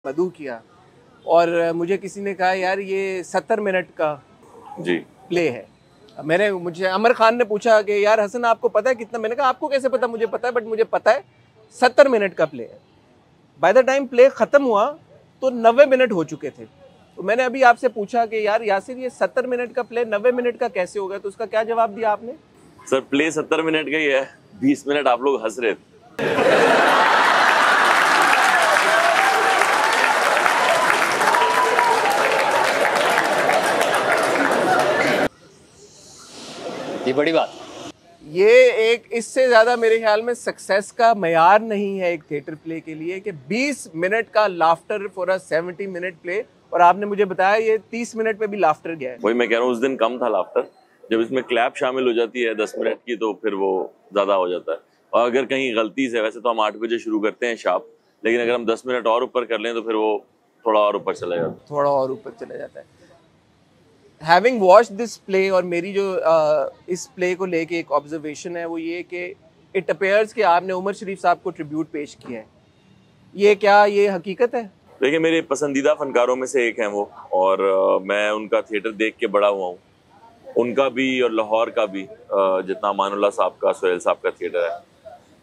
मधु किया और मुझे किसी ने कहा यार ये 70 मिनट का जी प्ले है। मुझे अमर खान ने पूछा कि यार हसन आपको पता है कितना, मैंने कहा आपको कैसे पता, मुझे पता है, बट मुझे पता है 70 मिनट का प्ले है। बाय द टाइम प्ले खत्म हुआ तो 90 मिनट हो चुके थे। तो मैंने अभी आपसे पूछा कि यार यासिर ये 70 मिनट का प्ले 90 मिनट का कैसे हो गया, तो उसका क्या जवाब दिया आपने? सर प्ले 70 मिनट का ही है, 20 मिनट आप लोग हंस रहे थे। ये बड़ी बात, ये एक इससे ज्यादा मेरे ख्याल में सक्सेस का मयार नहीं है एक थिएटर प्ले के लिए कि 20 मिनट का laughter for a 70 minute play, और आपने मुझे बताया ये 30 मिनट पे भी लाफ्टर गया है। वही मैं कह रहा हूँ, उस दिन कम था लाफ्टर, जब इसमें क्लैप शामिल हो जाती है 10 मिनट की तो फिर वो ज्यादा हो जाता है। और अगर कहीं गलती से, वैसे तो हम 8 बजे शुरू करते हैं शार्प, लेकिन अगर हम 10 मिनट और ऊपर कर लें तो फिर वो थोड़ा और ऊपर चला जाता है। थोड़ा और ऊपर चला जाता है। हैविंग वॉच्ड दिस प्ले, और मेरी जो इस प्ले को लेके एक ऑब्जर्वेशन है वो ये कि इट अपेयर्स कि आपने उमर शरीफ साहब को ट्रिब्यूट पेश किया है, ये क्या ये हकीकत है? देखिए मेरे पसंदीदा फनकारों में से एक हैं वो, और मैं उनका थिएटर देख के बड़ा हुआ हूँ, उनका भी और लाहौर का भी, जितना अमानुल्लाह साहब का, सोहेल साहब का थिएटर है।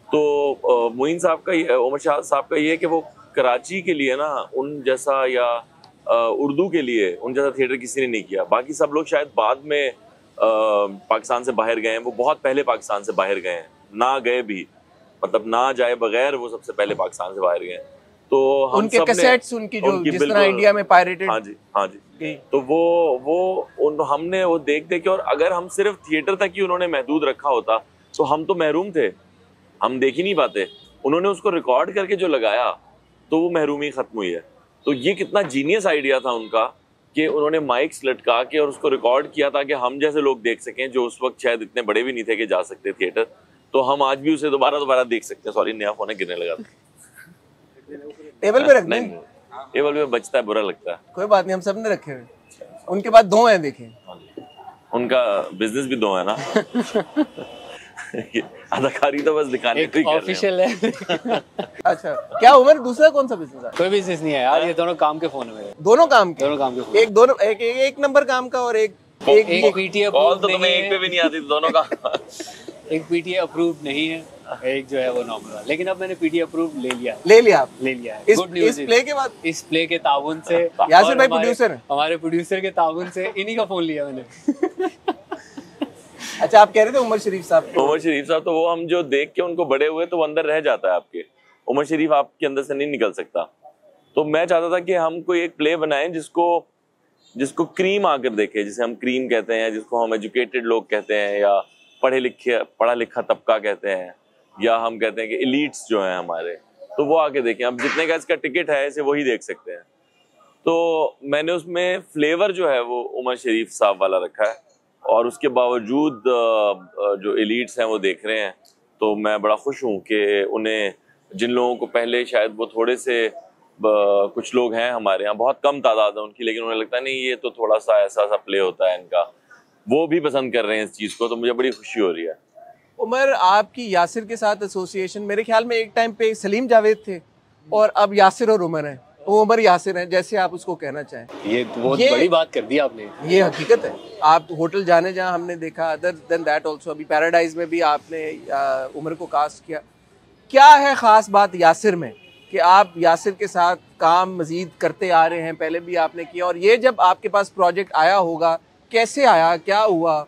तो मोइन साहब का, उमर शाह साहब का ये है कि वो कराची के लिए ना उन जैसा, या उर्दू के लिए उन जैसा थिएटर किसी ने नहीं किया। बाकी सब लोग शायद बाद में पाकिस्तान से बाहर गए हैं, वो बहुत पहले पाकिस्तान से बाहर गए हैं, ना गए भी, मतलब ना जाए बगैर वो सबसे पहले पाकिस्तान से बाहर गए हैं। तो हम उनके कैसेट्स उनकी जो जिस तरह इंडिया में पायरेटेड, हाँ जी, तो हमने वो देख के, और अगर हम सिर्फ थिएटर तक ही उन्होंने महदूद रखा होता तो हम तो महरूम थे, हम देख ही नहीं पाते। उन्होंने उसको रिकॉर्ड करके जो लगाया तो वो महरूमी खत्म हुई है। तो ये कितना जीनियस आइडिया था उनका कि उन्होंने माइक्स लटका के और उसको रिकॉर्ड किया ताकि हम जैसे लोग देख सकें, जो उस वक्त शायद इतने बड़े भी नहीं थे कि जा सकते थिएटर, तो हम आज भी उसे दोबारा देख सकते हैं। सॉरी, नया फोन है, गिरने लगा था। टेबल पे रख दें? टेबल पे बचता है, बुरा लगता है। कोई बात नहीं, हम सब ने रखे हुए। उनके पास 2 हैं, देखें, उनका बिजनेस भी 2 है ना। अदाकारी तो बस दिखाने को ही कर रहे हैं। ऑफिशियल है। अच्छा, क्या उमर दूसरा कौन सा बिजनेस है? कोई बिजनेस नहीं है यार, ये दोनों काम के फोन है। दोनों काम के फोन। एक नंबर काम का और एक पीटीए कॉल तो तुम्हें एक पे भी नहीं आती, दोनों का। एक पीटीए अप्रूव नहीं है, एक जो है वो नॉर्मल, लेकिन अब मैंने पीटीए अप्रूव ले लिया है। गुड न्यूज़ इस प्ले के बाद, इस प्ले के ताउन से, यासिर भाई प्रोड्यूसर है, हमारे प्रोड्यूसर के ताउन से इन्हीं का फोन लिया मैंने। अच्छा, आप कह रहे थे उमर शरीफ साहब तो वो हम जो देख के उनको बड़े हुए तो वो अंदर रह जाता है आपके। उमर शरीफ आपके अंदर से नहीं निकल सकता। तो मैं चाहता था कि हम कोई एक प्ले बनाएं जिसको क्रीम आकर देखे, जिसे हम क्रीम कहते हैं, जिसको हम एजुकेटेड लोग कहते हैं, या पढ़ा लिखा तबका कहते हैं, या हम कहते हैं कि एलीट्स जो हैं हमारे, तो वो आके देखें। अब जितने का इसका टिकट है इसे वही देख सकते हैं। तो मैंने उसमें फ्लेवर जो है वो उमर शरीफ साहब वाला रखा है, और उसके बावजूद जो एलीट्स हैं वो देख रहे हैं। तो मैं बड़ा खुश हूँ कि उन्हें, जिन लोगों को पहले शायद वो थोड़े से, कुछ लोग हैं हमारे यहाँ, बहुत कम तादाद है उनकी, लेकिन उन्हें लगता है नहीं ये तो थोड़ा सा ऐसा सा प्ले होता है इनका, वो भी पसंद कर रहे हैं इस चीज़ को। तो मुझे बड़ी खुशी हो रही है। उमर, आपकी यासिर के साथ एसोसिएशन, मेरे ख्याल में एक टाइम पे सलीम जावेद थे और अब यासिर और उमर हैं, वो उमर यासिर हैं, जैसे आप उसको कहना चाहें। ये बहुत बड़ी बात कर दी आपने, ये हकीकत है। आप होटल जाने जहाँ हमने देखा, अदर देन दैट ऑल्सो, अभी पैराडाइज में भी आपने उमर को कास्ट किया। क्या है ख़ास बात यासिर में कि आप यासिर के साथ काम मजीद करते आ रहे हैं? पहले भी आपने किया, और ये जब आपके पास प्रोजेक्ट आया होगा, कैसे आया, क्या हुआ,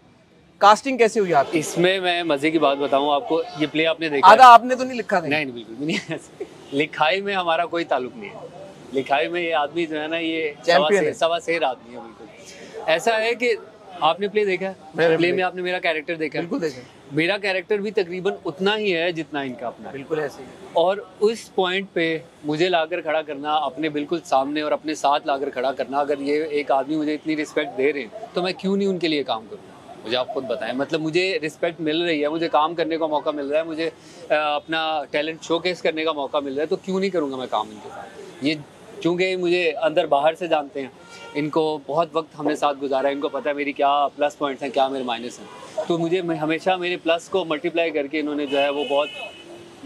कास्टिंग कैसे हुई आपकी? इसमें मैं मजे की बात बताऊं आपको, ये प्ले आपने देखा? आधा आपने तो नहीं लिखा था? नहीं, बिल्कुल भी नहीं। लिखाई में हमारा कोई ताल्लुक नहीं है। लिखाई में ये आदमी जो है ना, ये सवा शेर आदमी है। बिल्कुल ऐसा है कि आपने प्ले देखा है, प्ले में आपने मेरा कैरेक्टर देखा? बिल्कुल देखा। मेरा कैरेक्टर भी तकरीबन उतना ही है जितना इनका अपना। बिल्कुल ऐसे ही। और उस पॉइंट पे मुझे लाकर खड़ा करना अपने बिल्कुल सामने, और अपने साथ लाकर खड़ा करना, अगर ये एक आदमी मुझे इतनी रिस्पेक्ट दे रहे हैं तो मैं क्यों नहीं उनके लिए काम करूँ? मुझे आप खुद बताएं। मतलब मुझे रिस्पेक्ट मिल रही है, मुझे काम करने का मौका मिल रहा है, मुझे अपना टैलेंट शोकेस करने का मौका मिल रहा है, तो क्यों नहीं करूँगा मैं काम इनके साथ? ये चूँकि मुझे अंदर बाहर से जानते हैं, इनको बहुत वक्त हमने साथ गुजारा है, इनको पता है मेरी क्या प्लस पॉइंट्स हैं, क्या मेरे माइनस हैं। तो मुझे हमेशा मेरे प्लस को मल्टीप्लाई करके इन्होंने जो है वो बहुत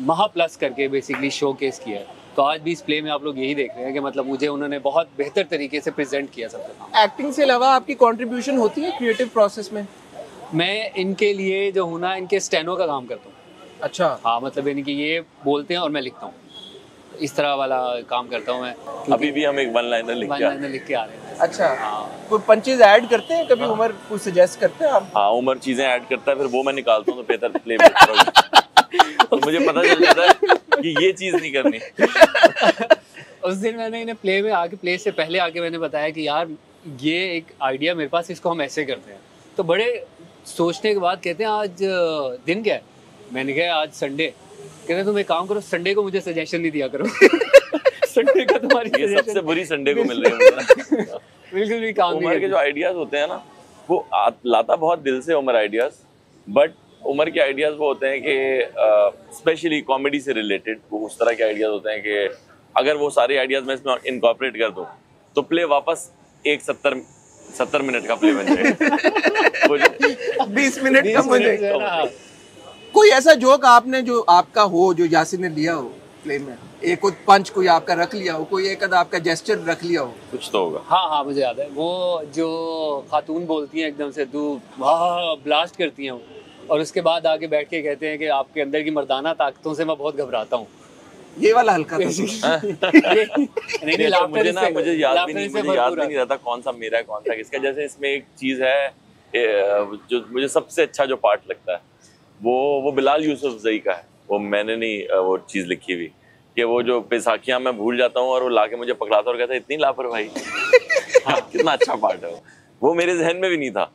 महा प्लस करके बेसिकली शो केस किया है। तो आज भी इस प्ले में आप लोग यही देख रहे हैं कि मतलब मुझे उन्होंने बहुत बेहतर तरीके से प्रेजेंट किया सबका काम। एक्टिंग से अलावा आपकी कंट्रीब्यूशन होती है क्रिएटिव प्रोसेस में? मैं इनके लिए जो हूँ ना, इनके स्टेनो का काम करता हूँ। अच्छा। हाँ, मतलब इनकी ये बोलते हैं और मैं लिखता हूँ, इस तरह वाला काम करता हूँ मैं। अभी भी हम एक वन लाइनर लिख के आ रहे हैं। अच्छा। हाँ। कोई पंचेज ऐड करते हैं कभी? उमर कुछ सजेस्ट करते हैं आप? हाँ, उमर चीजें ऐड करता है, फिर वो मैं निकालता हूँ तो बेहतर प्ले बेहतर होगा। तो मुझे पता चल जाता है कि ये चीज नहीं करनी। उस दिन मैंने इन्हें प्ले में आके, प्ले से पहले आके मैंने बताया कि यार ये एक आइडिया मेरे पास, इसको हम ऐसे करते हैं। तो बड़े सोचने के बाद कहते हैं आज दिन क्या है? मैंने कहा आज संडे। कहते हैं तुम एक काम करो, संडे को मुझे सजेशन नहीं दिया करो। संडे का तुम्हारी ये सबसे बुरी संडे को मिल रही है। बिल्कुल भी काम नहीं। उमर के जो आइडियाज होते हैं ना, वो लाता बहुत दिल से उमर आइडियाज, बट उमर के आइडियाज वो होते हैं कि स्पेशली कॉमेडी से रिलेटेड वो उस तरह के आइडियाज होते हैं कि अगर वो सारे आइडियाज मैं इसमें इनकॉर्पोरेट कर दूं तो प्ले वापस एक 70 मिनट का प्ले बन जाए। 20 मिनट कम हो जाए। कोई ऐसा जोक आपने जो आपका हो, जो यासिर ने लिया हो प्ले में, एक कोई पंच कोई आपका रख लिया हो, कोई एक आपका जेस्चर रख लिया हो? कुछ तो होगा। हाँ हाँ, मुझे याद है वो जो खातून बोलती हैं एकदम से, तू वाह ब्लास्ट करती हैं वो, और उसके बाद आके बैठ के कहते हैं कि आपके अंदर की मर्दाना ताकतों से मैं बहुत घबराता हूँ। ये वाला हल्का था। मुझे याद भी नहीं रहता कौन सा मेरा है कौन सा किसका। जैसे इसमें एक चीज है जो मुझे सबसे अच्छा जो पार्ट लगता है वो बिलाल यूसुफजई का है। वो मैंने नहीं वो चीज लिखी हुई कि वो जो बैसाखियां मैं भूल जाता हूँ और वो लाके मुझे पकड़ाता और कहता है इतनी लापरवाही। हाँ, कितना अच्छा पार्ट है वो मेरे जहन में भी नहीं था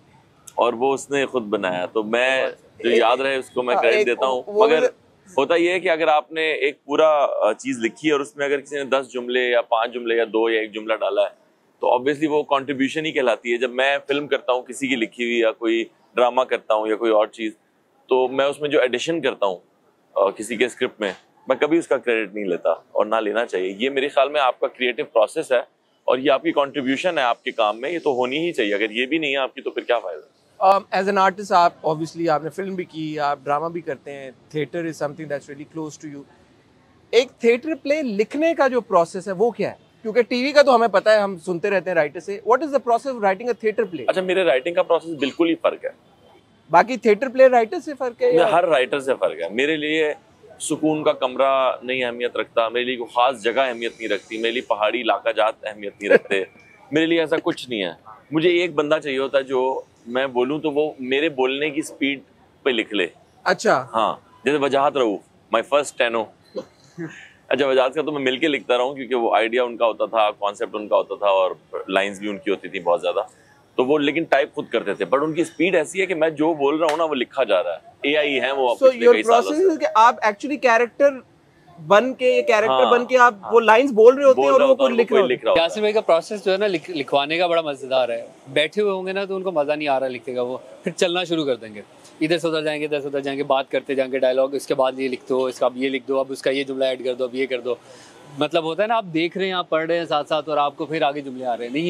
और वो उसने खुद बनाया। तो मैं जो याद रहे उसको मैं क्रेडिट देता हूँ। मगर होता ये है कि अगर आपने एक पूरा चीज लिखी है और उसमें अगर किसी ने 10 जुमले या 5 जुमले या 2 या 1 जुमला डाला है तो ऑब्वियसली वो कंट्रीब्यूशन ही कहलाती है। जब मैं फिल्म करता हूँ किसी की लिखी हुई या कोई ड्रामा करता हूँ या कोई और चीज, तो मैं उसमें जो एडिशन करता हूँ किसी के स्क्रिप्ट में, मैं कभी उसका क्रेडिट नहीं लेता और ना लेना चाहिए। ये मेरे ख्याल में आपका क्रिएटिव प्रोसेस है और ये आपकी कंट्रीब्यूशन है आपके काम में, ये तो होनी ही चाहिए। अगर ये भी नहीं है आपकी तो फिर क्या फायदा। एज एन आर्टिस्ट आप ऑब्वियसली आपने फिल्म भी की, आप ड्रामा भी करते हैं, theatre is something that's really close to you. एक थिएटर प्ले लिखने का जो प्रोसेस है वो क्या है? क्योंकि टीवी का तो हमें पता है, हम सुनते रहते हैं राइटर से। What is the process of writing a theatre play? अच्छा, मेरे राइटिंग का प्रोसेस बिल्कुल ही फर्क है। बाकी थिएटर प्ले राइटर से फर्क है? हर राइटर से फर्क है। मेरे लिए सुकून का कमरा नहीं अहमियत रखता, मेरे लिए कोई खास जगह अहमियत नहीं रखती, मेरे लिए पहाड़ी इलाका जात अहमियत नहीं रखते। मेरे लिए ऐसा कुछ नहीं है। मुझे एक बंदा चाहिए होता है जो मैं बोलूं तो वो मेरे बोलने की स्पीड पे लिख ले। अच्छा। हाँ, जैसे वजाहत रऊफ, माय फर्स्ट स्टेनो। अच्छा, वजाहत का तो मैं मिलके लिखता रहा हूँ क्योंकि वो आइडिया उनका होता था, कॉन्सेप्ट उनका होता था और लाइंस भी उनकी होती थी बहुत ज्यादा। तो वो लेकिन टाइप खुद करते थे, बट उनकी स्पीड ऐसी है कि मैं जो बोल रहा हूँ ना वो लिखा जा रहा है। एआई है वो। सो योर प्रोसेस इज कि आप एक्चुअली कैरेक्टर बन के, ये कैरेक्टर बन के आप वो लाइंस बोल रहे होते हैं और वो कोई लिख रहा होता है। यासिर भाई का प्रोसेस जो है ना लिखवाने का बड़ा मजेदार है। बैठे हुए होंगे ना तो उनको मजा नहीं आ रहा लिखने का, वो फिर चलना शुरू कर देंगे, इधर से उधर जाएंगे, इधर से उधर जाएंगे, बात करते जाएंगे डायलॉग, इसके बाद ये लिख दो, इसका अब ये लिख दो, अब उसका ये जुमला ऐड कर दो, अब ये कर दो। मतलब होता है ना, आप देख रहे हैं, आप पढ़ रहे हैं साथ साथ और आपको फिर आगे जुमले आ रहे हैं। नहीं